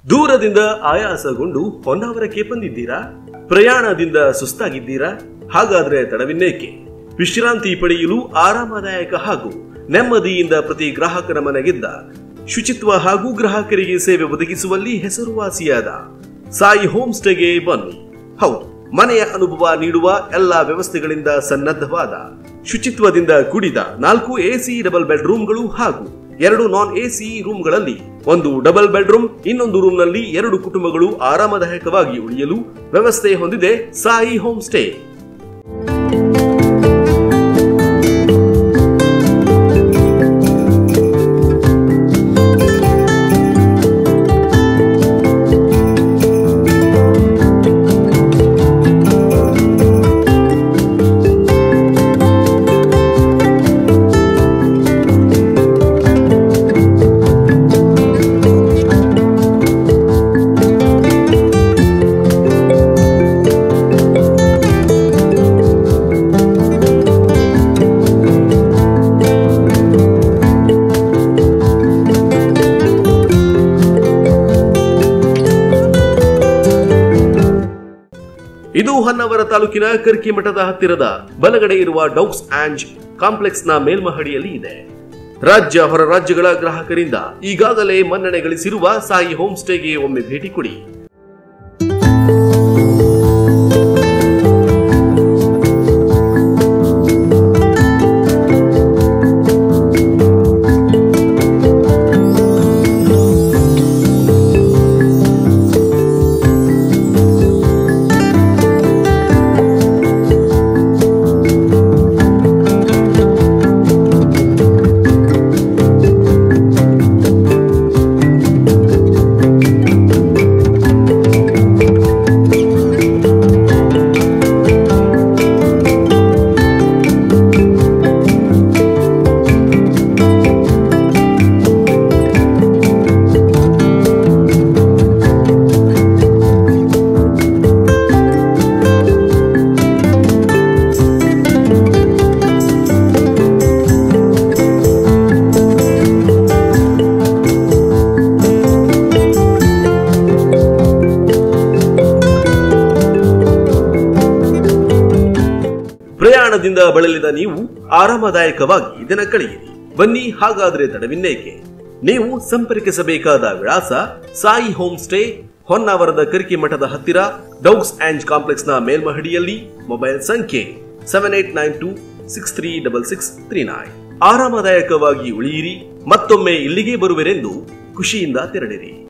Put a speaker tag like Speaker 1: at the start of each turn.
Speaker 1: ದೂರದಿಂದ ಆಯಾಸಗೊಂಡು ಹೊನ್ನಾವರಕ್ಕೆ ಬಂದಿದ್ದೀರಾ? ಪ್ರಯಾಣದಿಂದ ಸುಸ್ತಾಗಿದ್ದೀರಾ? ಹಾಗಾದ್ರೆ ತಡವಿನ್ನೇಕೆ? ವಿಶ್ರಾಂತಿ ಪಡೆಯಲು ಆರಾಮದಾಯಕ ಹಾಗೂ ನೆಮ್ಮದಿಯಿಂದ ಪ್ರತಿ ಗ್ರಾಹಕರ ಮನೆಗಿದ್ದ ಶುಚಿತ್ವ ಹಾಗೂ ಗ್ರಾಹಕರಿಗೆ ಸೇವೆ ಒದಗಿಸುವಲ್ಲಿ ಹೆಸರುವಾಸಿಯಾದ ಸಾಯಿ ಹೋಮ್ ಸ್ಟೇಗೆ ಬನ್ನಿ. ಹೌದು, ಮನೆಯ ಅನುಭವ ನೀಡುವ ಎಲ್ಲಾ ವ್ಯವಸ್ಥೆಗಳಿಂದ ಸನ್ನದ್ಧವಾದ ಶುಚಿತ್ವದಿಂದ ಕೂಡಿದ 4 AC ಡಬಲ್ ಬೆಡ್ರೂಮ್ಗಳು ಹಾಗೂ 2 ನಾನ್ AC ರೂಮ್ಗಳಲ್ಲಿ ಒಂದು ಡಬಲ್ ಬೆಡ್ರೂಮ್, ಇನ್ನೊಂದು ರೂಮ್ನಲ್ಲಿ 2 ಕುಟುಂಬಗಳು ಆರಾಮದಾಯಕವಾಗಿ ಉಳಿಯಲು ವ್ಯವಸ್ಥೆ ಹೊಂದಿದೆ ಸಾಯಿ ಹೋಮ್ ಸ್ಟೇ. ಇದು ಹೊನ್ನಾವರ ತಾಲೂಕಿನ ಕರ್ಕಿಮಠದ ಹತ್ತಿರದ ಬಲಗಡೆ ಇರುವ ಡೌಗ್ಸ್ ಆಂಡ್ ಕಾಂಪ್ಲೆಕ್ಸ್ ನ ಮೇಲ್ಮಹಡಿಯಲ್ಲಿ ಇದೆ. ರಾಜ್ಯ ಹೊರ ರಾಜ್ಯಗಳ ಗ್ರಾಹಕರಿಂದ ಈಗಾಗಲೇ ಮನ್ನಣೆ ಗಳಿಸಿರುವ ಸಾಯಿ ಹೋಮ್ ಸ್ಟೇಗೆ ಒಮ್ಮೆ ಭೇಟಿ ಕೊಡಿ. ಪ್ರಯಾಣದಿಂದ ಬಳಲಿದ ನೀವು ಆರಾಮದಾಯಕವಾಗಿ ದಿನ ಕಳೆಯಿರಿ. ಬನ್ನಿ, ಹಾಗಾದ್ರೆ ತಡವಿನ್ನೇಕೆ? ನೀವು ಸಂಪರ್ಕಿಸಬೇಕಾದ ವಿಳಾಸ ಸಾಯಿ ಹೋಮ್ ಸ್ಟೇ, ಹೊನ್ನಾವರದ ಕರ್ಕಿಮಠದ ಹತ್ತಿರ ಡೌಗ್ಸ್ ಆಂಡ್ ಕಾಂಪ್ಲೆಕ್ಸ್ ನ ಮೇಲ್ಮಹಡಿಯಲ್ಲಿ. ಮೊಬೈಲ್ ಸಂಖ್ಯೆ 7892636639. ಆರಾಮದಾಯಕವಾಗಿ ಉಳಿಯಿರಿ. ಮತ್ತೊಮ್ಮೆ ಇಲ್ಲಿಗೆ ಬರುವಿರೆಂದು ಖುಷಿಯಿಂದ ತೆರಳಿರಿ.